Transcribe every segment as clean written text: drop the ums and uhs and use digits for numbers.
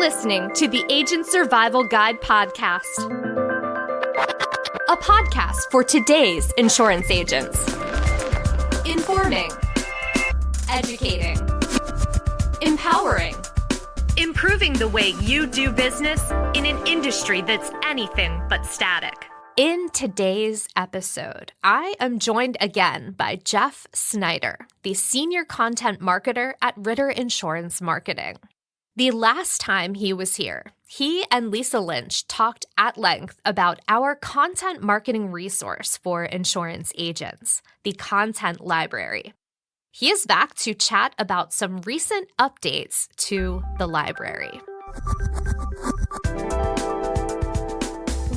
listening to the Agent Survival Guide podcast, a podcast for today's insurance agents. Informing, educating, empowering, improving the way you do business in an industry that's anything but static. In today's episode, I am joined again by Jeff Snyder, the Senior Content Marketer at Ritter Insurance Marketing. The last time he was here, he and Lisa Lynch talked at length about our content marketing resource for insurance agents, the Content Library. He is back to chat about some recent updates to the library.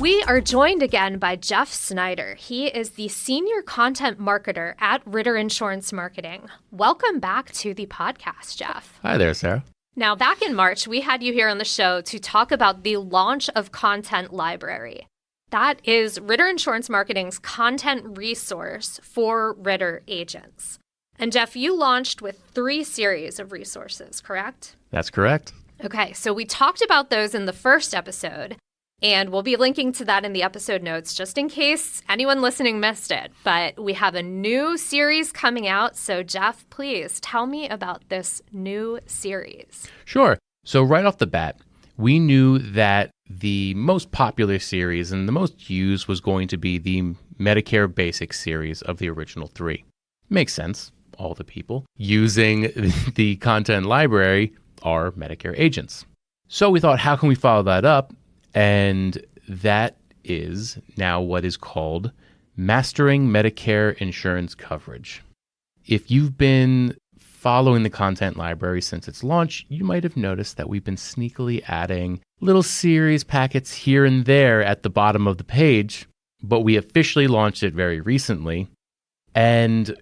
We are joined again by Jeff Snyder. He is the Senior Content Marketer at Ritter Insurance Marketing. Welcome back to the podcast, Jeff. Hi there, Sarah. Now, back in March, we had you here on the show to talk about the launch of Content Library. That is Ritter Insurance Marketing's content resource for Ritter agents. And Jeff, you launched with 3 series of resources, correct? That's correct. Okay, so we talked about those in the first episode, and we'll be linking to that in the episode notes just in case anyone listening missed it. But we have a new series coming out. So Jeff, please tell me about this new series. Sure. So right off the bat, we knew that the most popular series and the most used was going to be the Medicare Basic series of the original 3. Makes sense. All the people using the content library are Medicare agents. So we thought, how can we follow that up? And that is now what is called Mastering Medicare Insurance Coverage. If you've been following the content library since its launch, you might have noticed that we've been sneakily adding little series packets here and there at the bottom of the page, but we officially launched it very recently. And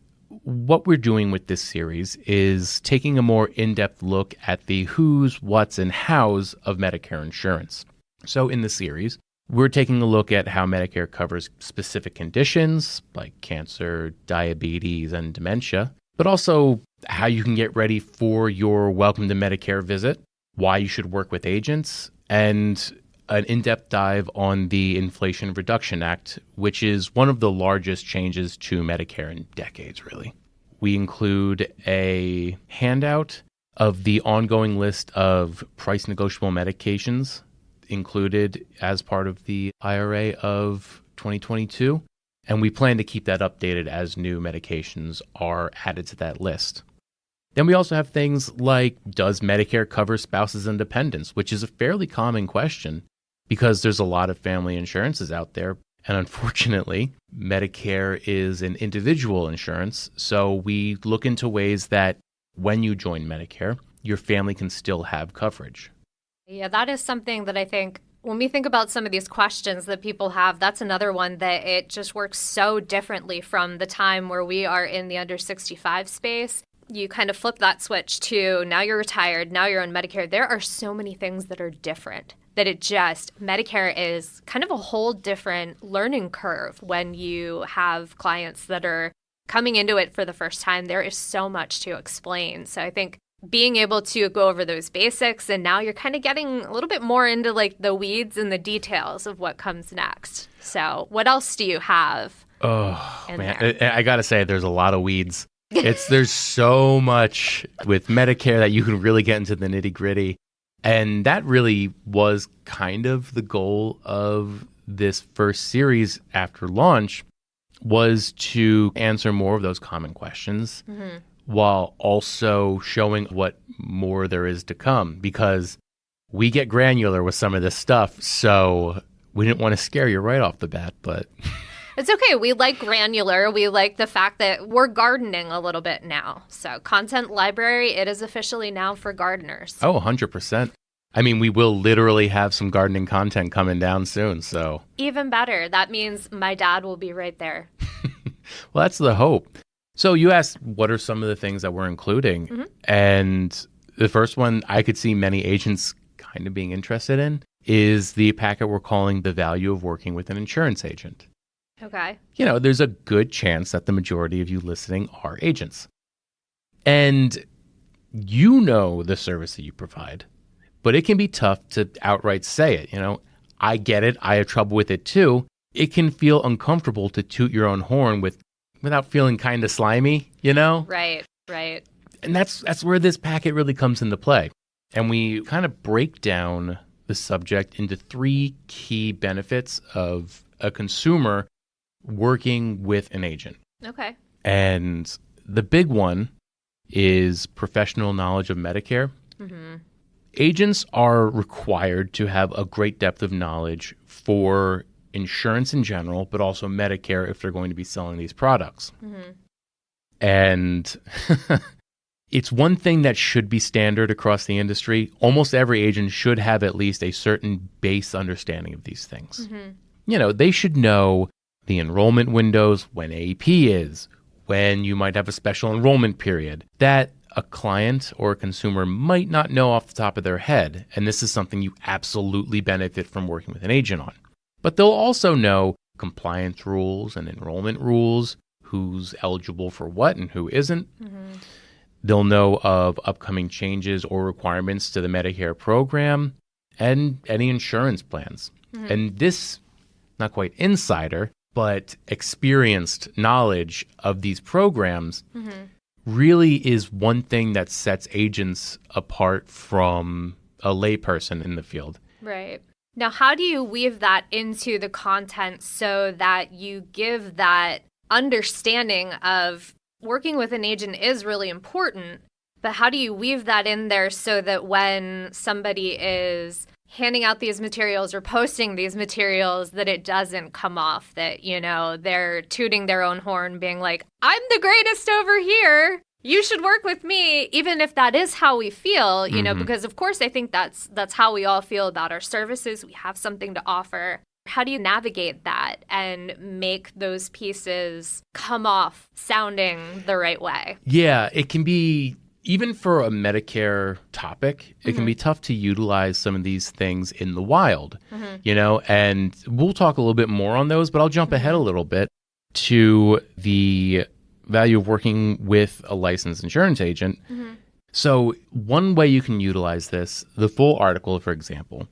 what we're doing with this series is taking a more in-depth look at the who's, what's, and how's of Medicare insurance. So in the series, we're taking a look at how Medicare covers specific conditions like cancer, diabetes, and dementia, but also how you can get ready for your Welcome to Medicare visit, why you should work with agents, and an in-depth dive on the Inflation Reduction Act, which is one of the largest changes to Medicare in decades, really. We include a handout of the ongoing list of price negotiable medications included as part of the IRA of 2022, and we plan to keep that updated as new medications are added to that list. Then we also have things like, does Medicare cover spouses and dependents, which is a fairly common question because there's a lot of family insurances out there, and unfortunately, Medicare is an individual insurance, so we look into ways that when you join Medicare, your family can still have coverage. Yeah, that is something that I think when we think about some of these questions that people have, that's another one that it just works so differently from the time where we are in the under 65 space. You kind of flip that switch to now you're retired, now you're on Medicare. There are so many things that are different that Medicare is kind of a whole different learning curve when you have clients that are coming into it for the first time. There is so much to explain. So I think being able to go over those basics, and now you're kind of getting a little bit more into like the weeds and the details of what comes next. So what else do you have? Oh, man. I got to say, there's a lot of weeds. There's so much with Medicare that you can really get into the nitty gritty. And that really was kind of the goal of this first series after launch, was to answer more of those common questions. Mm-hmm. While also showing what more there is to come, because we get granular with some of this stuff. So we didn't want to scare you right off the bat, but it's okay. We like granular. We like the fact that we're gardening a little bit now. So Content Library, it is officially now for gardeners. Oh, 100%. I mean, we will literally have some gardening content coming down soon. So even better. That means my dad will be right there. Well, that's the hope. So you asked, what are some of the things that we're including? Mm-hmm. And the first one I could see many agents kind of being interested in is the packet we're calling The Value of Working with an Insurance Agent. Okay. You know, there's a good chance that the majority of you listening are agents. And you know the service that you provide. but it can be tough to outright say it. I get it. I have trouble with it too. It can feel uncomfortable to toot your own horn without feeling kind of slimy, Right. And that's where this packet really comes into play. And we kind of break down the subject into 3 key benefits of a consumer working with an agent. Okay. And the big one is professional knowledge of Medicare. Mm-hmm. Agents are required to have a great depth of knowledge for insurance in general, but also Medicare if they're going to be selling these products. Mm-hmm. And it's one thing that should be standard across the industry. Almost every agent should have at least a certain base understanding of these things. Mm-hmm. They should know the enrollment windows, when AEP is, when you might have a special enrollment period, that a client or a consumer might not know off the top of their head. And this is something you absolutely benefit from working with an agent on. But they'll also know compliance rules and enrollment rules, who's eligible for what and who isn't. Mm-hmm. They'll know of upcoming changes or requirements to the Medicare program and any insurance plans. Mm-hmm. And this, not quite insider, but experienced knowledge of these programs really is one thing that sets agents apart from a layperson in the field. Right. Now, how do you weave that into the content so that you give that understanding of working with an agent is really important, but how do you weave that in there so that when somebody is handing out these materials or posting these materials, that it doesn't come off that, they're tooting their own horn, being like, I'm the greatest over here. You should work with me, even if that is how we feel, because of course I think that's how we all feel about our services. We have something to offer. How do you navigate that and make those pieces come off sounding the right way? Yeah, it can be, even for a Medicare topic, it can be tough to utilize some of these things in the wild, and we'll talk a little bit more on those, but I'll jump ahead a little bit to the value of working with a licensed insurance agent. So one way you can utilize this, the full article, for example,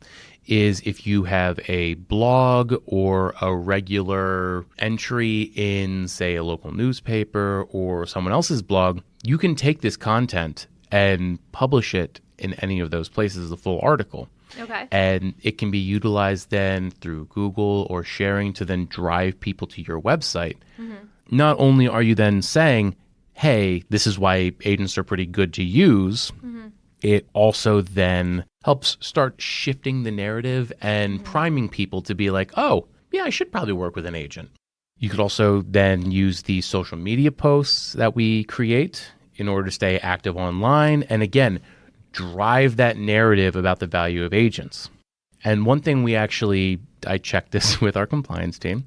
is if you have a blog or a regular entry in, say, a local newspaper or someone else's blog, you can take this content and publish it in any of those places, the full article. Okay. And it can be utilized then through Google or sharing to then drive people to your website. Not only are you then saying, hey, this is why agents are pretty good to use, it also then helps start shifting the narrative and priming people to be like, oh, yeah, I should probably work with an agent. You could also then use the social media posts that we create in order to stay active online. And again, drive that narrative about the value of agents. And one thing I checked this with our compliance team,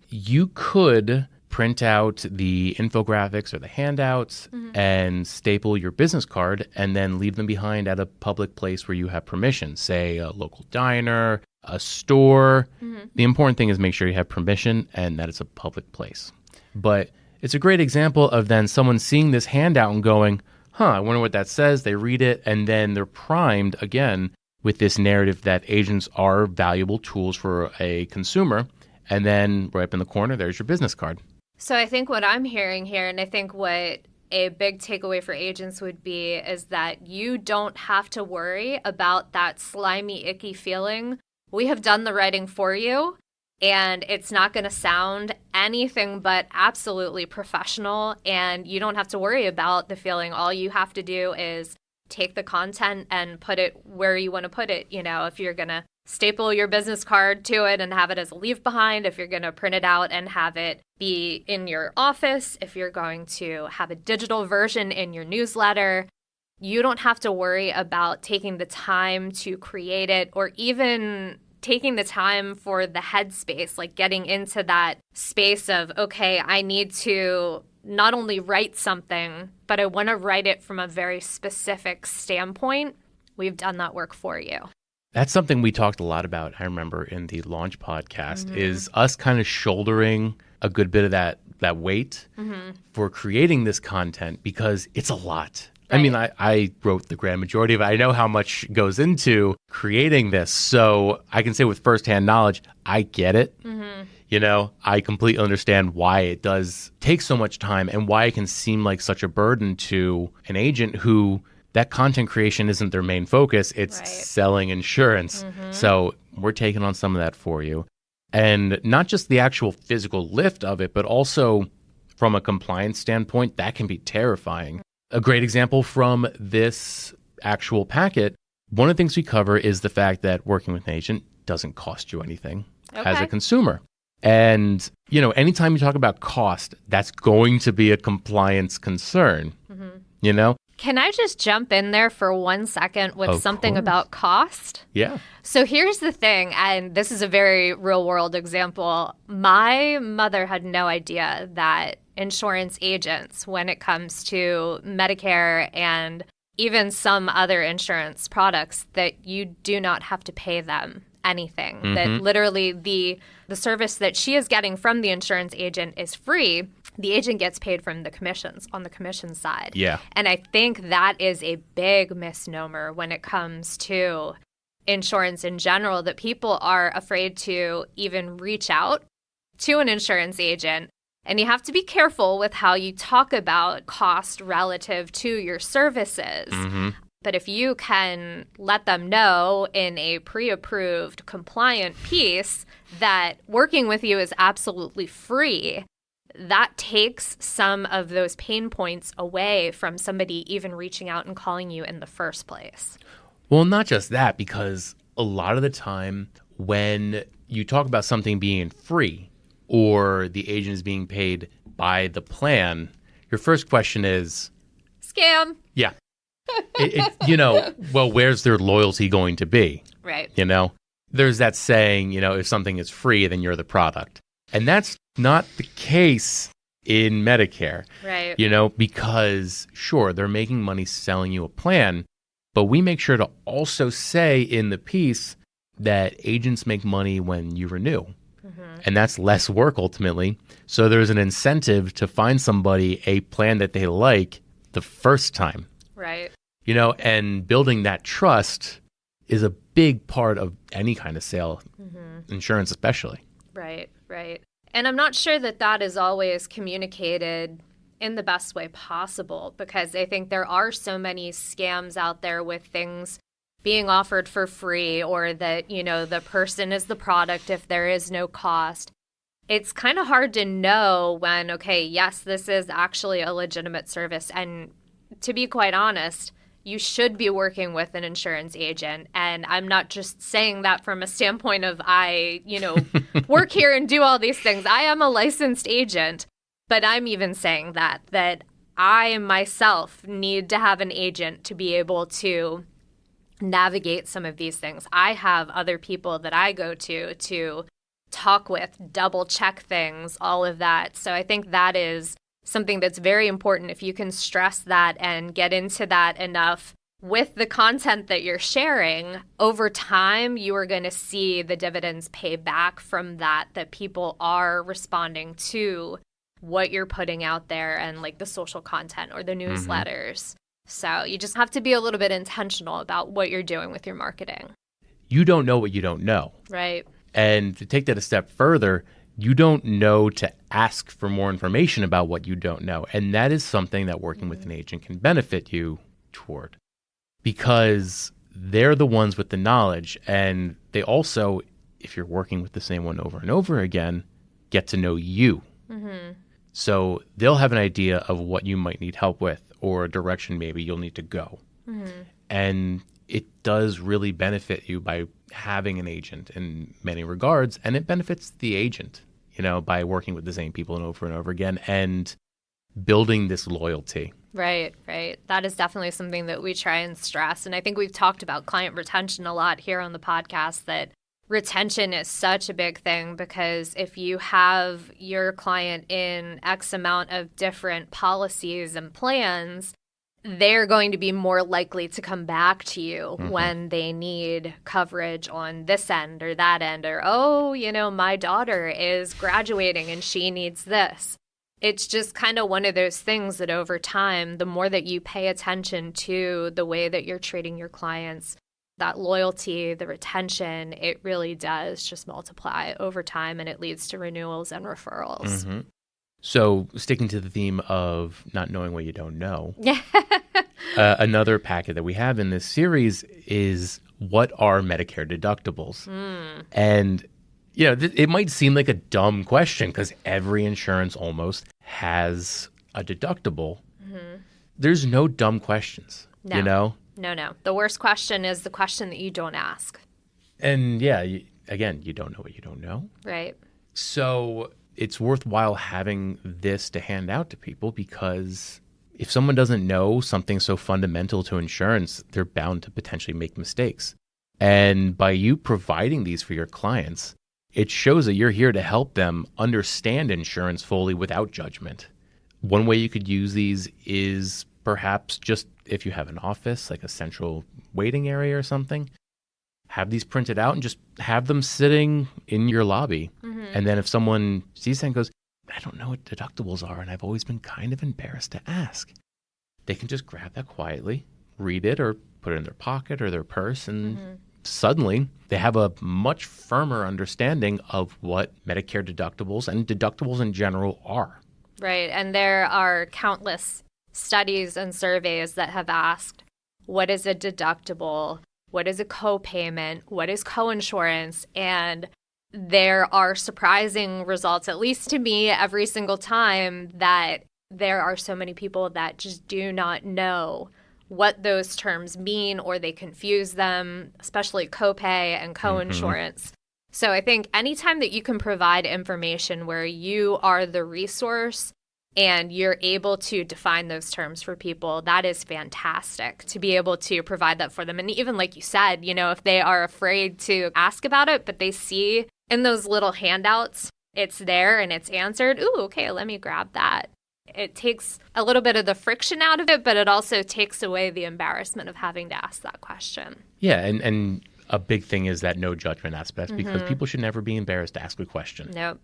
you could print out the infographics or the handouts and staple your business card and then leave them behind at a public place where you have permission, say a local diner, a store. The important thing is make sure you have permission and that it's a public place. But it's a great example of then someone seeing this handout and going, I wonder what that says. They read it and then they're primed again with this narrative that agents are valuable tools for a consumer. And then right up in the corner, there's your business card. So I think what I'm hearing here, and I think what a big takeaway for agents would be, is that you don't have to worry about that slimy, icky feeling. We have done the writing for you, and it's not going to sound anything but absolutely professional, and you don't have to worry about the feeling. All you have to do is take the content and put it where you want to put it. If you're going to staple your business card to it and have it as a leave behind, if you're going to print it out and have it be in your office, if you're going to have a digital version in your newsletter, you don't have to worry about taking the time to create it or even taking the time for the headspace, like getting into that space of, okay, I need to not only write something, but I want to write it from a very specific standpoint. We've done that work for you. That's something we talked a lot about, I remember, in the launch podcast, is us kind of shouldering a good bit of that weight for creating this content because it's a lot. I mean, I wrote the grand majority of it. I know how much goes into creating this. So I can say with firsthand knowledge, I get it. I completely understand why it does take so much time and why it can seem like such a burden to an agent who that content creation isn't their main focus. It's selling insurance. So we're taking on some of that for you. And not just the actual physical lift of it, but also from a compliance standpoint, that can be terrifying. A great example from this actual packet, one of the things we cover is the fact that working with an agent doesn't cost you anything as a consumer. And, anytime you talk about cost, that's going to be a compliance concern, Can I just jump in there for 1 second with something about cost? Yeah. So here's the thing, and this is a very real world example. My mother had no idea that insurance agents, when it comes to Medicare and even some other insurance products, that you do not have to pay them anything. That literally the service that she is getting from the insurance agent is free. The agent gets paid from the commissions on the commission side. Yeah. And I think that is a big misnomer when it comes to insurance in general, that people are afraid to even reach out to an insurance agent. And you have to be careful with how you talk about cost relative to your services. But if you can let them know in a pre-approved compliant piece that working with you is absolutely free, that takes some of those pain points away from somebody even reaching out and calling you in the first place. Well, not just that, because a lot of the time when you talk about something being free or the agent is being paid by the plan, your first question is... Scam. Yeah. Well, where's their loyalty going to be? Right. There's that saying, if something is free, then you're the product. And that's not the case in Medicare. Right. Because sure, they're making money selling you a plan, but we make sure to also say in the piece that agents make money when you renew. And that's less work ultimately. So there's an incentive to find somebody a plan that they like the first time. Right. And building that trust is a big part of any kind of sale, insurance especially. Right, right. And I'm not sure that that is always communicated in the best way possible, because I think there are so many scams out there with things being offered for free, or that, the person is the product if there is no cost. It's kind of hard to know when, okay, yes, this is actually a legitimate service. And to be quite honest, you should be working with an insurance agent. And I'm not just saying that from a standpoint of I, work here and do all these things. I am a licensed agent, but I'm even saying that I myself need to have an agent to be able to navigate some of these things. I have other people that I go to talk with, double check things, all of that. So I think that is something that's very important. If you can stress that and get into that enough with the content that you're sharing, over time, you are going to see the dividends pay back from that people are responding to what you're putting out there and like the social content or the newsletters. So you just have to be a little bit intentional about what you're doing with your marketing. You don't know what you don't know. Right. And to take that a step further, you don't know to ask for more information about what you don't know. And that is something that working with an agent can benefit you toward, because they're the ones with the knowledge. And they also, if you're working with the same one over and over again, get to know you. So they'll have an idea of what you might need help with, or a direction maybe you'll need to go. And it does really benefit you by having an agent in many regards, and it benefits the agent, by working with the same people and over again and building this loyalty. Right, right. That is definitely something that we try and stress. And I think we've talked about client retention a lot here on the podcast, that retention is such a big thing, because if you have your client in X amount of different policies and plans, they're going to be more likely to come back to you when they need coverage on this end or that end, or, my daughter is graduating and she needs this. It's just kind of one of those things that over time, the more that you pay attention to the way that you're treating your clients, that loyalty, the retention, it really does just multiply over time, and it leads to renewals and referrals. Mm-hmm. So sticking to the theme of not knowing what you don't know, another packet that we have in this series is what are Medicare deductibles? And, it might seem like a dumb question because every insurance almost has a deductible. There's no dumb questions, No. No. The worst question is the question that you don't ask. And yeah, again, you don't know what you don't know. Right. So it's worthwhile having this to hand out to people because if someone doesn't know something so fundamental to insurance, they're bound to potentially make mistakes. And by you providing these for your clients, it shows that you're here to help them understand insurance fully without judgment. One way you could use these is perhaps just if you have an office, like a central waiting area or something, have these printed out and just have them sitting in your lobby. And then if someone sees that and goes, I don't know what deductibles are, and I've always been kind of embarrassed to ask, they can just grab that quietly, read it, or put it in their pocket or their purse, and suddenly they have a much firmer understanding of what Medicare deductibles and deductibles in general are. Right. And there are countless studies and surveys that have asked, what is a deductible? What is a copayment? What is coinsurance? And there are surprising results, at least to me, every single time, that there are so many people that just do not know what those terms mean, or they confuse them, especially copay and coinsurance. So I think anytime that you can provide information where you are the resource and you're able to define those terms for people, that is fantastic to be able to provide that for them. And even like you said, if they are afraid to ask about it, but they see in those little handouts, it's there and it's answered, ooh, okay, let me grab that. It takes a little bit of the friction out of it, but it also takes away the embarrassment of having to ask that question. Yeah, and a big thing is that no judgment aspect because people should never be embarrassed to ask a question. Nope.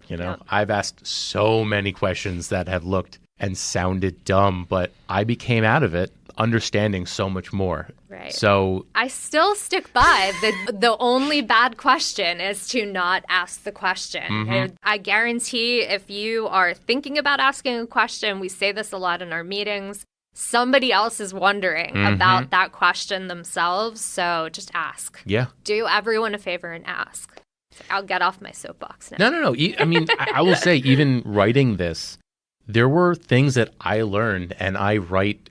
I've asked so many questions that have looked and sounded dumb, but I became out of it understanding so much more. Right. So I still stick by the only bad question is to not ask the question. And I guarantee if you are thinking about asking a question, we say this a lot in our meetings, somebody else is wondering about that question themselves. So just ask. Yeah. Do everyone a favor and ask. I'll get off my soapbox now. No. I mean, I will say, even writing this, there were things that I learned, and I write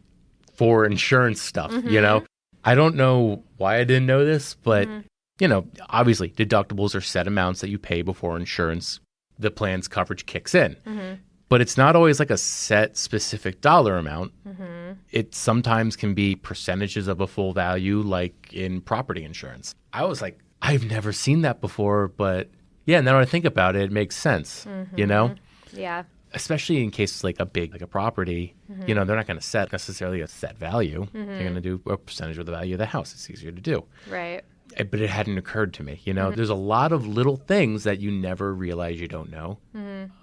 for insurance stuff, I don't know why I didn't know this, but, obviously deductibles are set amounts that you pay before the plan's coverage kicks in. But it's not always like a set specific dollar amount. It sometimes can be percentages of a full value, like in property insurance. I was like, I've never seen that before, but yeah, now that I think about it, it makes sense, Yeah. Especially in cases like a property, they're not going to set necessarily a set value. They're going to do a percentage of the value of the house. It's easier to do. Right. But it hadn't occurred to me. There's a lot of little things that you never realize you don't know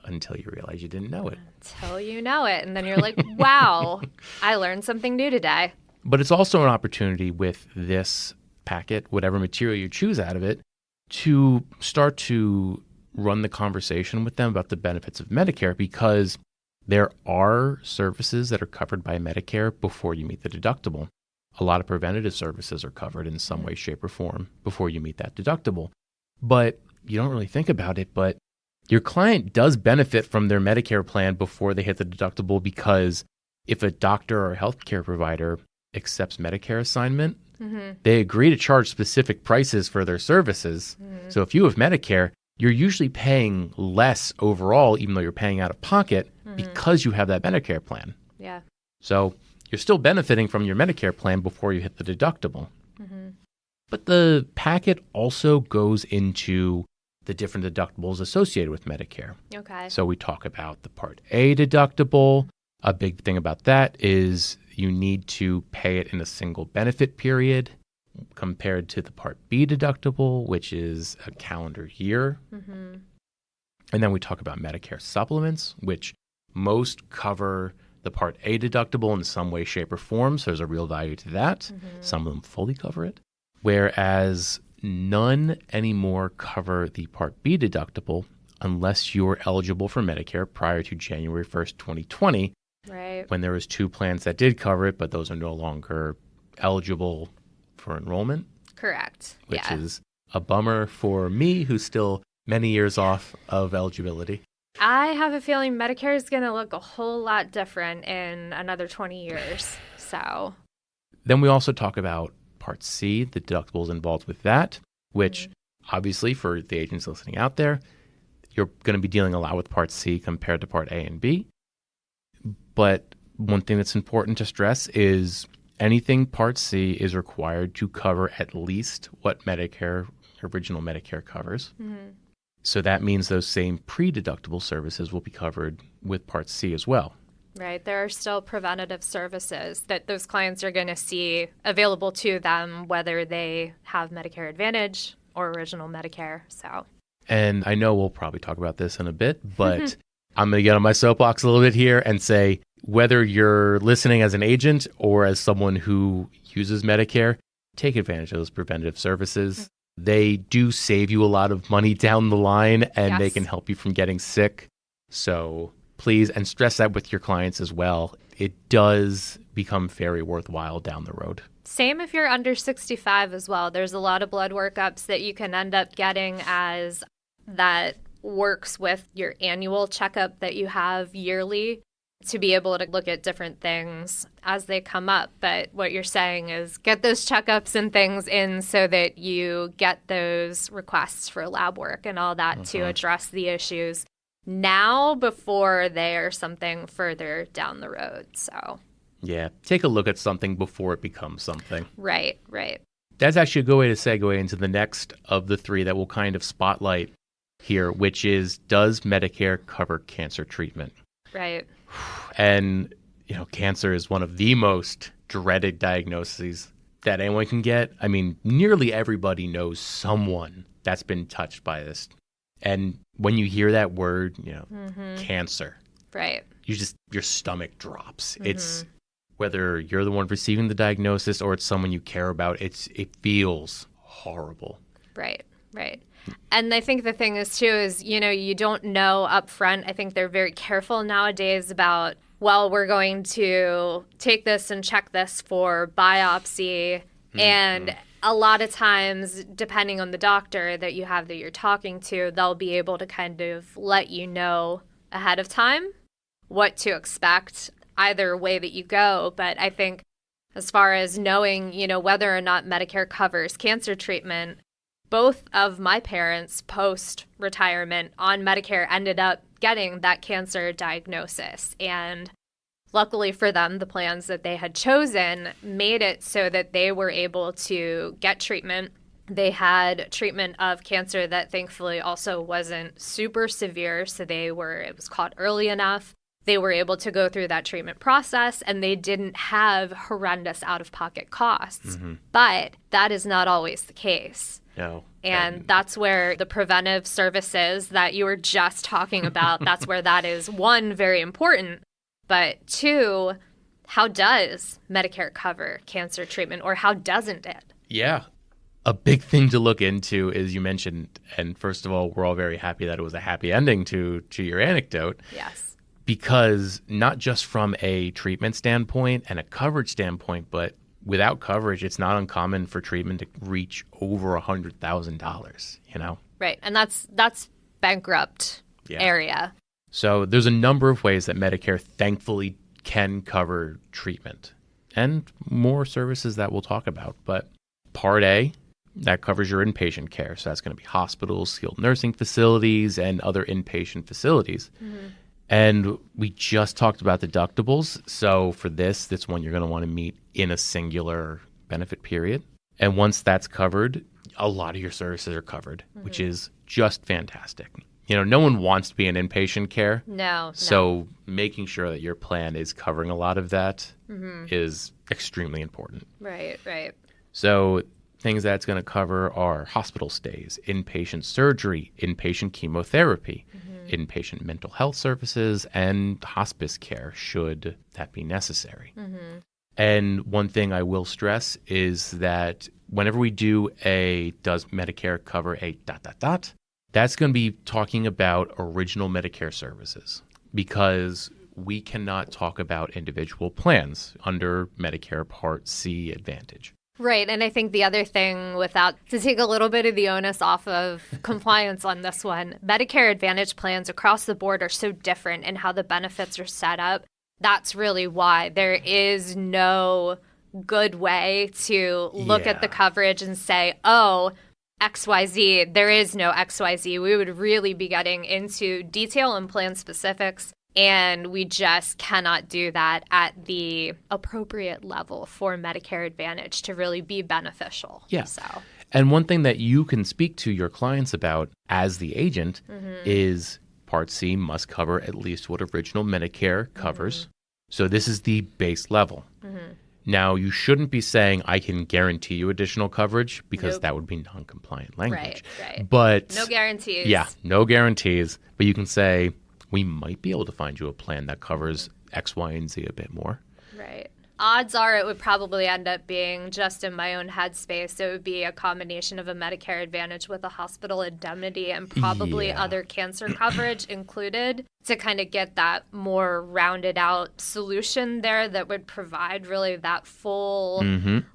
until you realize you didn't know it. Until you know it. And then you're like, wow, I learned something new today. But it's also an opportunity with this packet, whatever material you choose out of it, to start to run the conversation with them about the benefits of Medicare, because there are services that are covered by Medicare before you meet the deductible. A lot of preventative services are covered in some way, shape, or form before you meet that deductible. But you don't really think about it, but your client does benefit from their Medicare plan before they hit the deductible, because if a doctor or a healthcare provider accepts Medicare assignment, they agree to charge specific prices for their services. So if you have Medicare, you're usually paying less overall, even though you're paying out of pocket, because you have that Medicare plan. Yeah. So you're still benefiting from your Medicare plan before you hit the deductible. But the packet also goes into the different deductibles associated with Medicare. Okay. So we talk about the Part A deductible. A big thing about that is you need to pay it in a single benefit period, compared to the Part B deductible, which is a calendar year. And then we talk about Medicare supplements, which Most cover the Part A deductible in some way, shape, or form, so there's a real value to that. Some of them fully cover it. Whereas none anymore cover the Part B deductible unless you're eligible for Medicare prior to January 1st, 2020, Right. when there was 2 plans that did cover it, but those are no longer eligible for enrollment. Correct. Which yeah. is a bummer for me, who's still many years off of eligibility. I have a feeling Medicare is going to look a whole lot different in another 20 years. So Then we also talk about Part C, the deductibles involved with that, which obviously for the agents listening out there, you're going to be dealing a lot with Part C compared to Part A and B. But one thing that's important to stress is anything Part C is required to cover at least what original Medicare covers. So that means those same pre-deductible services will be covered with Part C as well. Right. There are still preventative services that those clients are going to see available to them, whether they have Medicare Advantage or original Medicare. So, And I know we'll probably talk about this in a bit, but I'm going to get on my soapbox a little bit here and say whether you're listening as an agent or as someone who uses Medicare, take advantage of those preventative services. They do save you a lot of money down the line, and they can help you from getting sick. So please, and stress that with your clients as well. It does become very worthwhile down the road. Same if you're under 65 as well. There's a lot of blood workups that you can end up getting as that works with your annual checkup that you have yearly to be able to look at different things as they come up. But what you're saying is get those checkups and things in so that you get those requests for lab work and all that to address the issues now before they are something further down the road. So yeah, take a look at something before it becomes something. Right. That's actually a good way to segue into the next of the 3 that we'll kind of spotlight here, which is, does Medicare cover cancer treatment? Right. And, cancer is one of the most dreaded diagnoses that anyone can get. I mean, nearly everybody knows someone that's been touched by this. And when you hear that word, cancer, Right. your stomach drops. It's whether you're the one receiving the diagnosis or it's someone you care about, it feels horrible. Right. And I think the thing is, too, is, you don't know up front. I think they're very careful nowadays about, well, we're going to take this and check this for biopsy. And a lot of times, depending on the doctor that you have that you're talking to, they'll be able to kind of let you know ahead of time what to expect either way that you go. But I think as far as knowing, whether or not Medicare covers cancer treatment, both of my parents post-retirement on Medicare ended up getting that cancer diagnosis. And luckily for them, the plans that they had chosen made it so that they were able to get treatment. They had treatment of cancer that thankfully also wasn't super severe, so it was caught early enough. They were able to go through that treatment process, and they didn't have horrendous out-of-pocket costs. But that is not always the case. No. And that's where the preventive services that you were just talking about, that's where that is, 1, very important, but 2, how does Medicare cover cancer treatment, or how doesn't it? Yeah. A big thing to look into is, you mentioned, and first of all, we're all very happy that it was a happy ending to your anecdote. Yes. Because not just from a treatment standpoint and a coverage standpoint, but without coverage, it's not uncommon for treatment to reach over $100,000, Right. And that's bankrupt area. So there's a number of ways that Medicare thankfully can cover treatment, and more services that we'll talk about. But Part A, that covers your inpatient care. So that's going to be hospitals, skilled nursing facilities, and other inpatient facilities. And we just talked about deductibles. So for this one you're going to want to meet in a singular benefit period. And once that's covered, a lot of your services are covered, which is just fantastic. No one wants to be in inpatient care. No. So making sure that your plan is covering a lot of that is extremely important. Right. So things that's going to cover are hospital stays, inpatient surgery, inpatient chemotherapy, inpatient mental health services and hospice care should that be necessary. And one thing I will stress is that whenever we do does Medicare cover a ... that's going to be talking about original Medicare services, because we cannot talk about individual plans under Medicare Part C Advantage. Right. And I think the other thing to take a little bit of the onus off of compliance on this one, Medicare Advantage plans across the board are so different in how the benefits are set up. That's really why there is no good way to look at the coverage and say, oh, XYZ, there is no XYZ. We would really be getting into detail and plan specifics, and we just cannot do that at the appropriate level for Medicare Advantage to really be beneficial. Yeah. So. And one thing that you can speak to your clients about as the agent is Part C must cover at least what original Medicare covers. So this is the base level. Now, you shouldn't be saying, I can guarantee you additional coverage, because that would be non-compliant language. Right. But No guarantees. Yeah, no guarantees. But you can say, we might be able to find you a plan that covers X, Y, and Z a bit more. Right. Odds are it would probably end up being, just in my own headspace, it would be a combination of a Medicare Advantage with a hospital indemnity and probably other cancer coverage included, to kind of get that more rounded out solution there that would provide really that full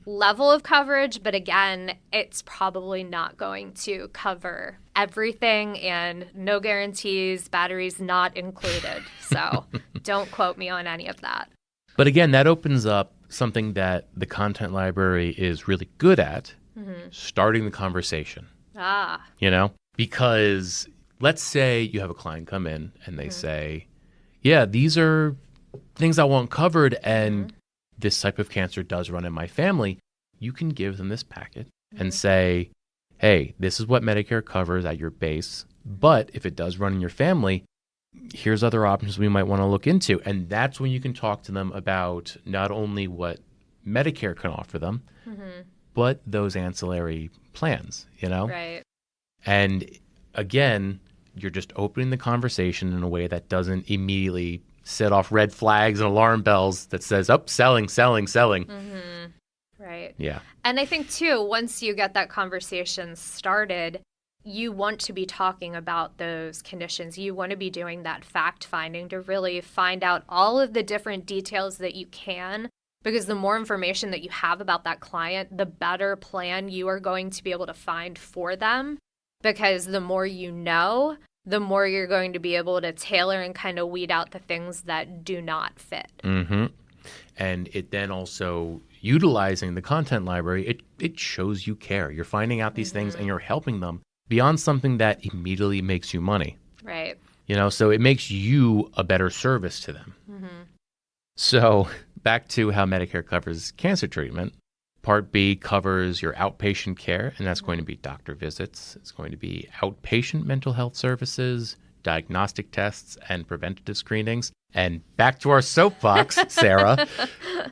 level of coverage. But again, it's probably not going to cover everything, and no guarantees, batteries not included. So don't quote me on any of that. But again, that opens up something that the content library is really good at, starting the conversation. Because let's say you have a client come in and they say, yeah, these are things I want covered, and this type of cancer does run in my family. You can give them this packet and say, hey, this is what Medicare covers at your base, but if it does run in your family, here's other options we might want to look into. And that's when you can talk to them about not only what Medicare can offer them, but those ancillary plans, Right. And again, you're just opening the conversation in a way that doesn't immediately set off red flags and alarm bells that says, oh, selling. Right. Yeah. And I think, too, once you get that conversation started, you want to be talking about those conditions. You want to be doing that fact finding to really find out all of the different details that you can, because the more information that you have about that client, the better plan you are going to be able to find for them, because the more you know, the more you're going to be able to tailor and kind of weed out the things that do not fit. And it then also, utilizing the content library, it shows you care. You're finding out these things and you're helping them beyond something that immediately makes you money. Right. So it makes you a better service to them. So back to how Medicare covers cancer treatment. Part B covers your outpatient care, and that's going to be doctor visits. It's going to be outpatient mental health services, diagnostic tests, and preventative screenings. And back to our soapbox, Sarah,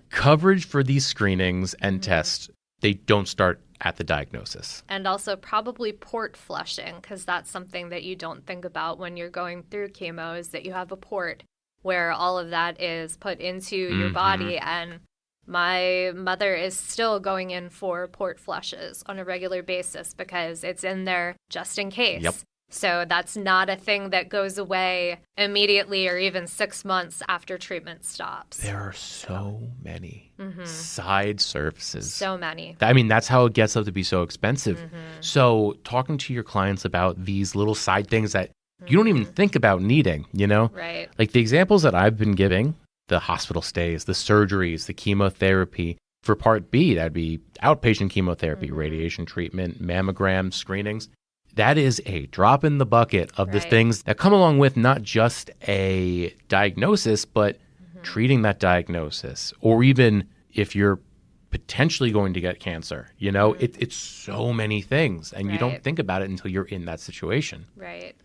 coverage for these screenings and tests, they don't start at the diagnosis. And also probably port flushing, because that's something that you don't think about when you're going through chemo, is that you have a port where all of that is put into your body. And my mother is still going in for port flushes on a regular basis because it's in there just in case. Yep. So that's not a thing that goes away immediately or even 6 months after treatment stops. There are so many side services. So many. I mean, that's how it gets up to be so expensive. So talking to your clients about these little side things that you don't even think about needing, Right. Like the examples that I've been giving, the hospital stays, the surgeries, the chemotherapy. For Part B, that'd be outpatient chemotherapy, radiation treatment, mammogram screenings. That is a drop in the bucket of the things that come along with not just a diagnosis, but treating that diagnosis. Or even if you're potentially going to get cancer, it's so many things. And you don't think about it until you're in that situation. Right.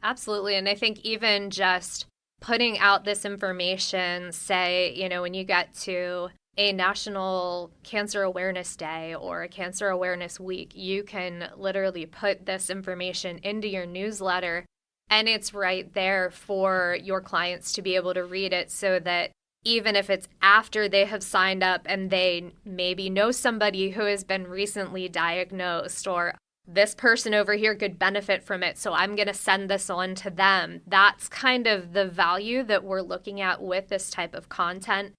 Absolutely. And I think even just putting out this information, say, when you get to a National Cancer Awareness Day or a Cancer Awareness Week, you can literally put this information into your newsletter And it's right there for your clients to be able to read it so that even if it's after they have signed up and they maybe know somebody who has been recently diagnosed, or this person over here could benefit from it, so I'm going to send this on to them. That's kind of the value that we're looking at with this type of content.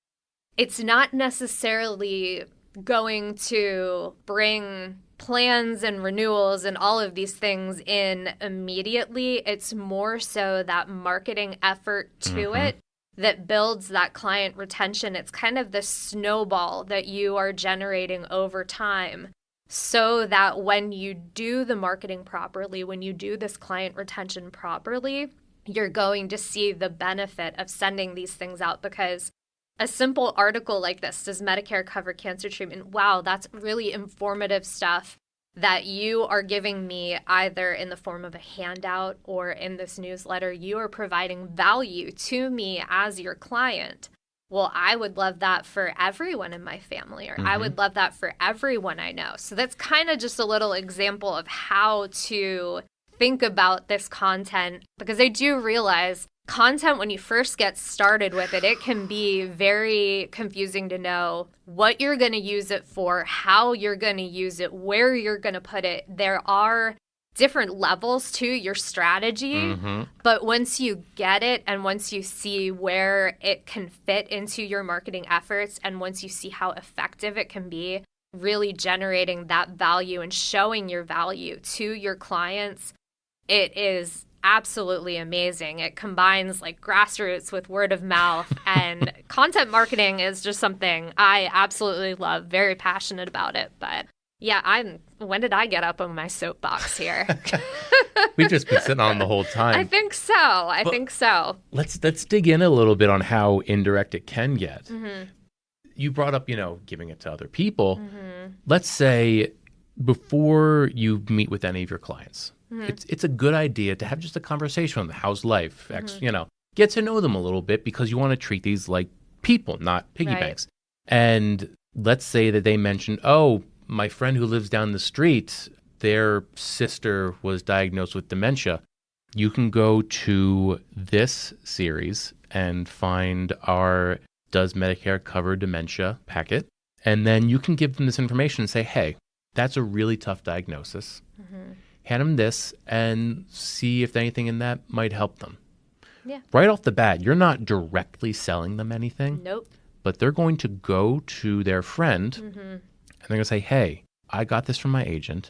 It's not necessarily going to bring plans and renewals and all of these things in immediately. It's more so that marketing effort to it that builds that client retention. It's kind of the snowball that you are generating over time, so that when you do the marketing properly, when you do this client retention properly, you're going to see the benefit of sending these things out. Because a simple article like this, does Medicare cover cancer treatment? Wow, that's really informative stuff that you are giving me either in the form of a handout or in this newsletter. You are providing value to me as your client. Well, I would love that for everyone in my family, or I would love that for everyone I know. So that's kind of just a little example of how to think about this content, because I do realize content, when you first get started with it, it can be very confusing to know what you're going to use it for, how you're going to use it, where you're going to put it. There are different levels to your strategy, but once you get it and once you see where it can fit into your marketing efforts, and once you see how effective it can be, really generating that value and showing your value to your clients, it is absolutely amazing. It combines like grassroots with word of mouth, and content marketing is just something I absolutely love, very passionate about it. But yeah, when did I get up on my soapbox here? We've just been sitting on the whole time. I think so. Let's dig in a little bit on how indirect it can get. You brought up, giving it to other people. Let's say before you meet with any of your clients, it's a good idea to have just a conversation on how's life, get to know them a little bit, because you want to treat these like people, not piggy banks. And let's say that they mention, oh, my friend who lives down the street, their sister was diagnosed with dementia. You can go to this series and find our Does Medicare Cover Dementia packet, and then you can give them this information and say, hey, that's a really tough diagnosis. Hand them this and see if anything in that might help them. Yeah. Right off the bat, you're not directly selling them anything. Nope. But they're going to go to their friend and they're going to say, hey, I got this from my agent.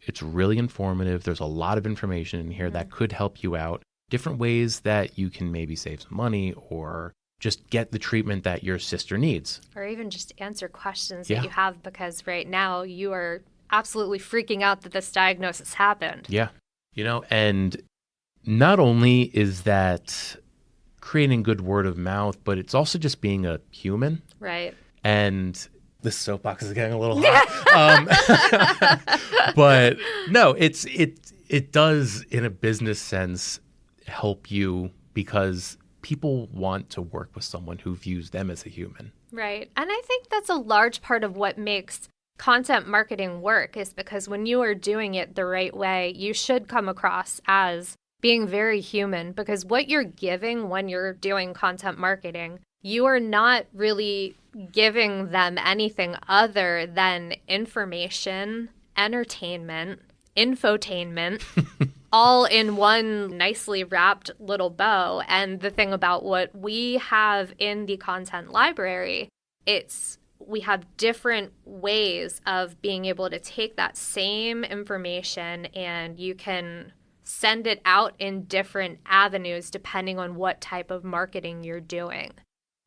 It's really informative. There's a lot of information in here that could help you out. Different ways that you can maybe save some money or just get the treatment that your sister needs. Or even just answer questions that you have, because right now you are absolutely freaking out that this diagnosis happened. Yeah. And not only is that creating good word of mouth, but it's also just being a human. Right. And this soapbox is getting a little hot. But no, it does, in a business sense, help you, because people want to work with someone who views them as a human. Right. And I think that's a large part of what makes content marketing work, is because when you are doing it the right way, you should come across as being very human, because what you're giving when you're doing content marketing, you are not really giving them anything other than information, entertainment, infotainment, all in one nicely wrapped little bow. And the thing about what we have in the content library, we have different ways of being able to take that same information, and you can send it out in different avenues depending on what type of marketing you're doing.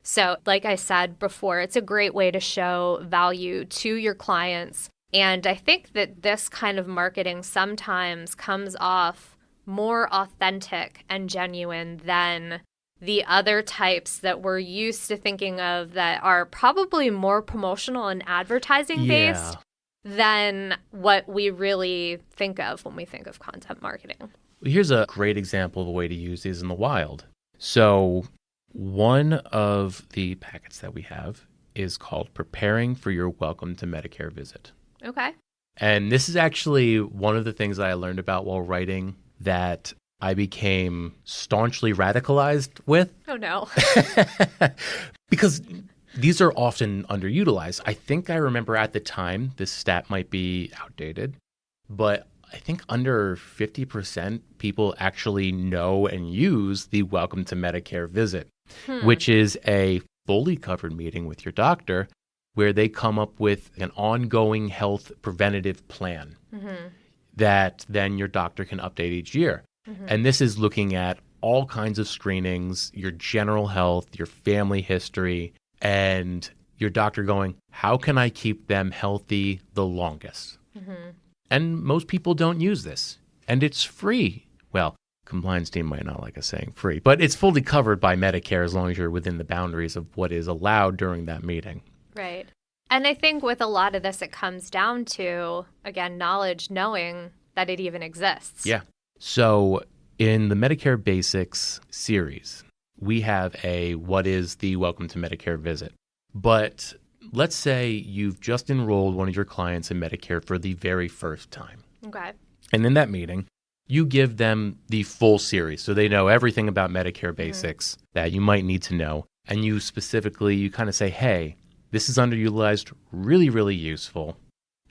So like I said before, it's a great way to show value to your clients. And I think that this kind of marketing sometimes comes off more authentic and genuine than the other types that we're used to thinking of that are probably more promotional and advertising based than what we really think of when we think of content marketing. Here's a great example of a way to use these in the wild. So one of the packets that we have is called Preparing for Your Welcome to Medicare Visit. Okay. And this is actually one of the things that I learned about while writing, that I became staunchly radicalized with. Oh, no. Because these are often underutilized. I think I remember at the time, this stat might be outdated, but I think under 50% people actually know and use the Welcome to Medicare visit, which is a fully covered meeting with your doctor where they come up with an ongoing health preventative plan that then your doctor can update each year. And this is looking at all kinds of screenings, your general health, your family history, and your doctor going, how can I keep them healthy the longest? And most people don't use this. And it's free. Well, compliance team might not like us saying free, but it's fully covered by Medicare as long as you're within the boundaries of what is allowed during that meeting. Right. And I think with a lot of this, it comes down to, again, knowledge, knowing that it even exists. Yeah. So in the Medicare Basics series, we have a what is the Welcome to Medicare visit. But let's say you've just enrolled one of your clients in Medicare for the very first time. Okay. And in that meeting, you give them the full series so they know everything about Medicare Basics that you might need to know. And you kind of say, hey, this is underutilized, really, really useful.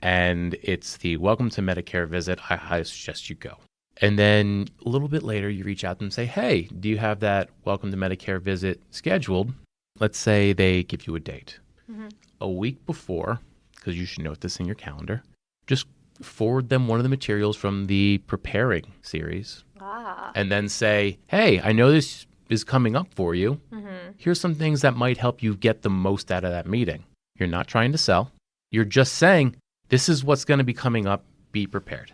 And it's the Welcome to Medicare visit. I suggest you go. And then a little bit later, you reach out to them and say, hey, do you have that Welcome to Medicare visit scheduled? Let's say they give you a date. A week before, because you should note this in your calendar, just forward them one of the materials from the preparing series. And then say, hey, I know this is coming up for you. Here's some things that might help you get the most out of that meeting. You're not trying to sell. You're just saying, this is what's going to be coming up. Be prepared.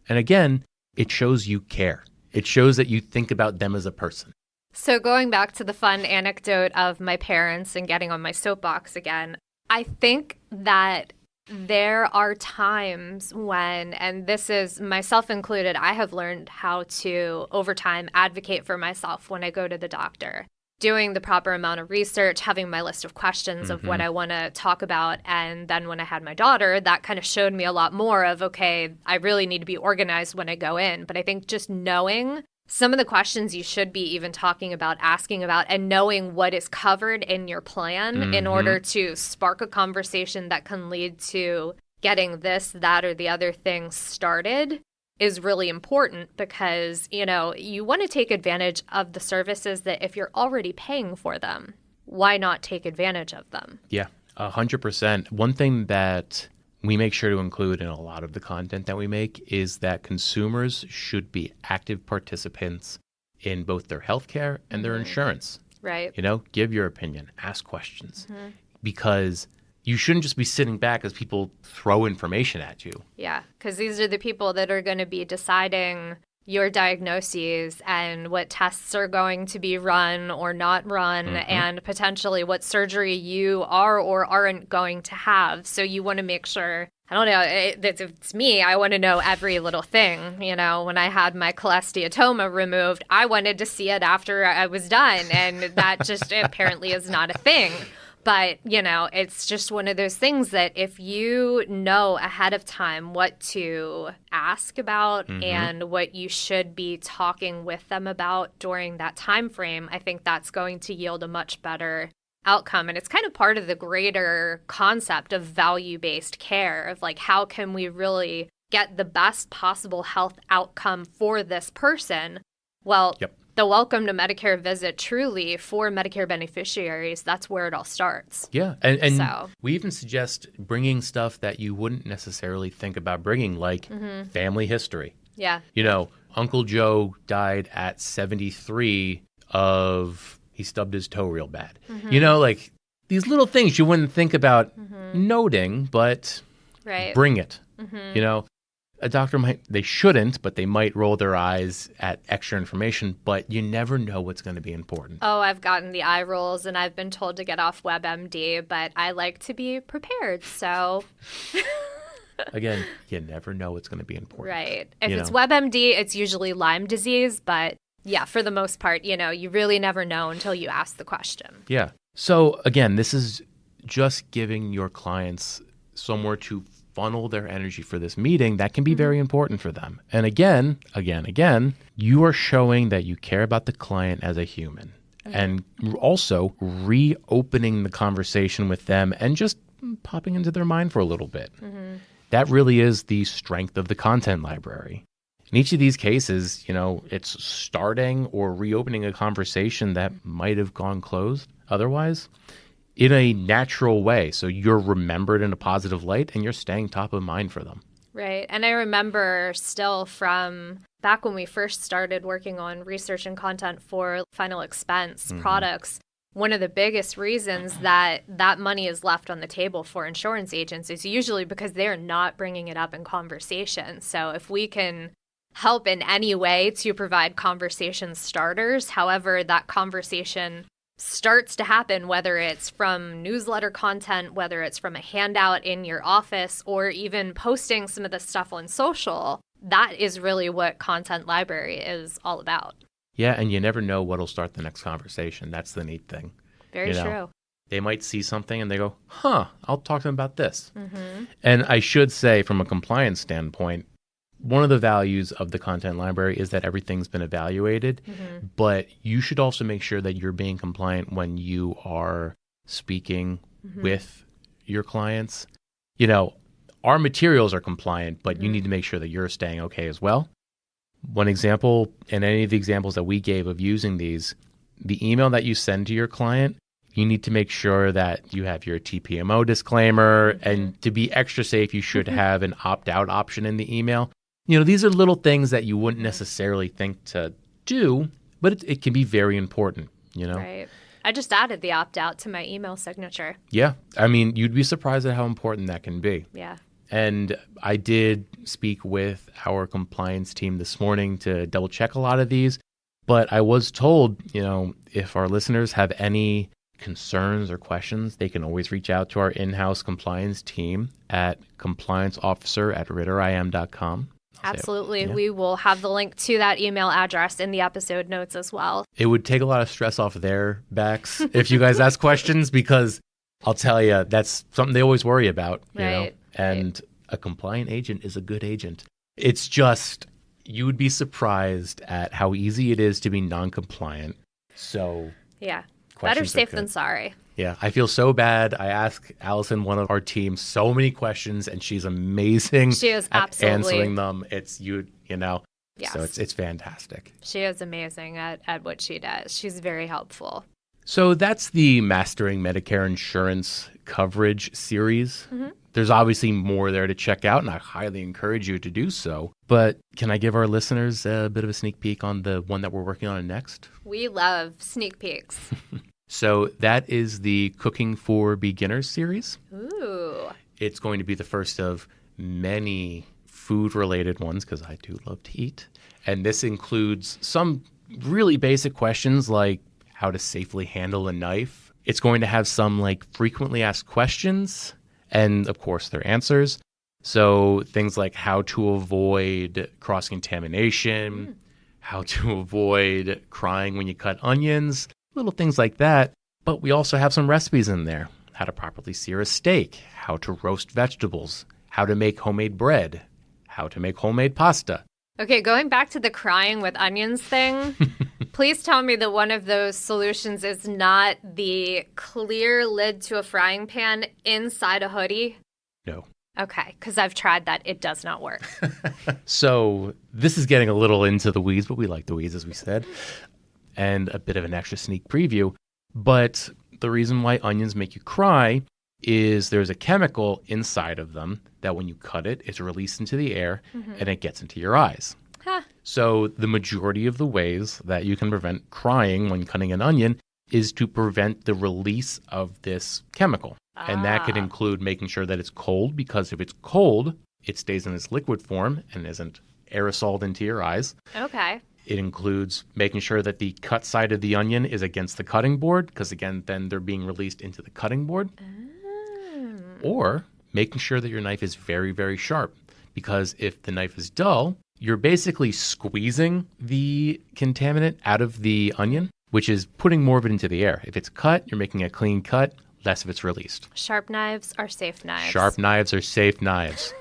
And again, it shows you care. It shows that you think about them as a person. So going back to the fun anecdote of my parents and getting on my soapbox again, I think that there are times when, and this is myself included, I have learned how to, over time, advocate for myself when I go to the doctor. Doing the proper amount of research, having my list of questions of what I want to talk about. And then when I had my daughter, that kind of showed me a lot more of, okay, I really need to be organized when I go in. But I think just knowing some of the questions you should be even talking about, asking about, and knowing what is covered in your plan in order to spark a conversation that can lead to getting this, that, or the other thing started is really important because, you want to take advantage of the services that if you're already paying for them, why not take advantage of them? Yeah, 100%. One thing that we make sure to include in a lot of the content that we make is that consumers should be active participants in both their healthcare and their insurance. Right. Give your opinion, ask questions, because you shouldn't just be sitting back as people throw information at you. Yeah, because these are the people that are going to be deciding your diagnoses and what tests are going to be run or not run and potentially what surgery you are or aren't going to have. So you want to make sure, I don't know, it's me, I want to know every little thing. When I had my cholesteatoma removed, I wanted to see it after I was done. And that just apparently is not a thing. But, it's just one of those things that if you know ahead of time what to ask about and what you should be talking with them about during that time frame, I think that's going to yield a much better outcome. And it's kind of part of the greater concept of value-based care of how can we really get the best possible health outcome for this person? Well, the Welcome to Medicare visit truly for Medicare beneficiaries, that's where it all starts. Yeah. And so we even suggest bringing stuff that you wouldn't necessarily think about bringing, like family history. Yeah. Uncle Joe died at 73 he stubbed his toe real bad. These little things you wouldn't think about noting, but bring it. A doctor they shouldn't, but they might roll their eyes at extra information, but you never know what's going to be important. Oh, I've gotten the eye rolls and I've been told to get off WebMD, but I like to be prepared, so. Again, you never know what's going to be important. Right. If it's WebMD, it's usually Lyme disease, but yeah, for the most part, you really never know until you ask the question. Yeah. So again, this is just giving your clients somewhere to funnel their energy for this meeting, that can be very important for them. And again, you are showing that you care about the client as a human and also reopening the conversation with them and just popping into their mind for a little bit. That really is the strength of the content library. In each of these cases, it's starting or reopening a conversation that might have gone closed otherwise in a natural way. So you're remembered in a positive light and you're staying top of mind for them. Right. And I remember still from back when we first started working on research and content for final expense products, one of the biggest reasons that money is left on the table for insurance agents is usually because they're not bringing it up in conversation. So if we can help in any way to provide conversation starters, however that conversation starts to happen, whether it's from newsletter content, whether it's from a handout in your office, or even posting some of the stuff on social, that is really what content library is all about. Yeah, and you never know what'll start the next conversation. That's the neat thing. Very true. They might see something and they go, I'll talk to them about this. And I should say, from a compliance standpoint, one of the values of the content library is that everything's been evaluated, but you should also make sure that you're being compliant when you are speaking with your clients. Our materials are compliant, but you need to make sure that you're staying okay as well. One example, and any of the examples that we gave of using these, the email that you send to your client, you need to make sure that you have your TPMO disclaimer, and to be extra safe, you should have an opt-out option in the email. These are little things that you wouldn't necessarily think to do, but it can be very important, Right. I just added the opt-out to my email signature. Yeah. I mean, you'd be surprised at how important that can be. Yeah. And I did speak with our compliance team this morning to double check a lot of these, but I was told, if our listeners have any concerns or questions, they can always reach out to our in-house compliance team at complianceofficer@ritterim.com. Absolutely. Yeah. We will have the link to that email address in the episode notes as well. It would take a lot of stress off their backs if you guys ask questions, because I'll tell you, that's something they always worry about, and a compliant agent is a good agent. It's just, you would be surprised at how easy it is to be non-compliant. So yeah, better safe than sorry. Yeah, I feel so bad. I ask Allison, one of our team, so many questions, and she's amazing. She is at absolutely answering them. It's Yes. So it's fantastic. She is amazing at what she does. She's very helpful. So that's the Mastering Medicare Insurance Coverage series. There's obviously more there to check out, and I highly encourage you to do so. But can I give our listeners a bit of a sneak peek on the one that we're working on next? We love sneak peeks. So that is the Cooking for Beginners series. Ooh. It's going to be the first of many food-related ones, because I do love to eat. And this includes some really basic questions like how to safely handle a knife. It's going to have some frequently asked questions and, of course, their answers. So things like how to avoid cross-contamination, how to avoid crying when you cut onions, little things like that. But we also have some recipes in there. How to properly sear a steak, how to roast vegetables, how to make homemade bread, how to make homemade pasta. Okay, going back to the crying with onions thing, please tell me that one of those solutions is not the clear lid to a frying pan inside a hoodie. No. Okay, because I've tried that. It does not work. So this is getting a little into the weeds, but we like the weeds, as we said, and a bit of an extra sneak preview. But the reason why onions make you cry is there's a chemical inside of them that when you cut it, it's released into the air and it gets into your eyes. Huh. So the majority of the ways that you can prevent crying when cutting an onion is to prevent the release of this chemical. And that could include making sure that it's cold, because if it's cold, it stays in its liquid form and isn't aerosoled into your eyes. Okay. It includes making sure that the cut side of the onion is against the cutting board, because again, then they're being released into the cutting board. Or making sure that your knife is very, very sharp, because if the knife is dull, you're basically squeezing the contaminant out of the onion, which is putting more of it into the air. If it's cut, you're making a clean cut. less of it's released. Sharp knives are safe knives. Sharp knives are safe knives.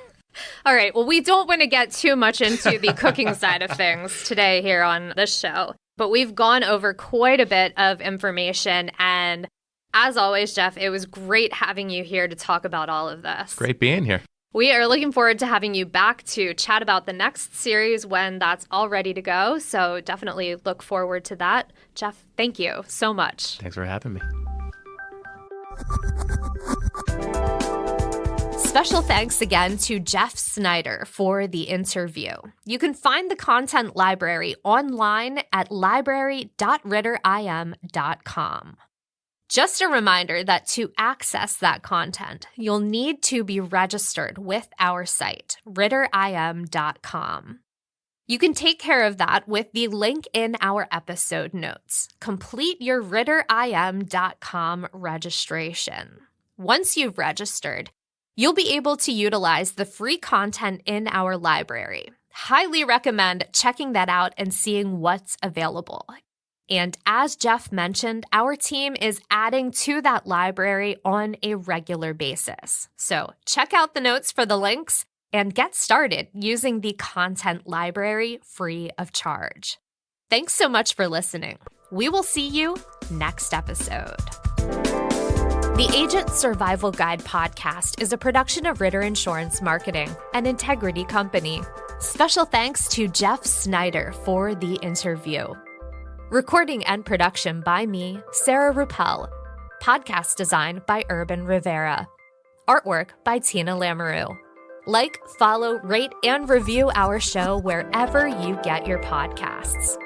All right. Well, we don't want to get too much into the cooking side of things today here on this show, but we've gone over quite a bit of information. And as always, Jeff, it was great having you here to talk about all of this. Great being here. We are looking forward to having you back to chat about the next series when that's all ready to go. So definitely look forward to that. Jeff, thank you so much. Thanks for having me. Special thanks again to Jeff Snyder for the interview. You can find the content library online at library.ritterim.com. Just a reminder that to access that content, you'll need to be registered with our site, ritterim.com. You can take care of that with the link in our episode notes. Complete your ritterim.com registration. Once you've registered, you'll be able to utilize the free content in our library. Highly recommend checking that out and seeing what's available. And as Jeff mentioned, our team is adding to that library on a regular basis. So check out the notes for the links and get started using the content library free of charge. Thanks so much for listening. We will see you next episode. The Agent Survival Guide podcast is a production of Ritter Insurance Marketing, an integrity company. Special thanks to Jeff Snyder for the interview. Recording and production by me, Sarah Ruppel. Podcast design by Urban Rivera. Artwork by Tina Lamoureux. Like, follow, rate, and review our show wherever you get your podcasts.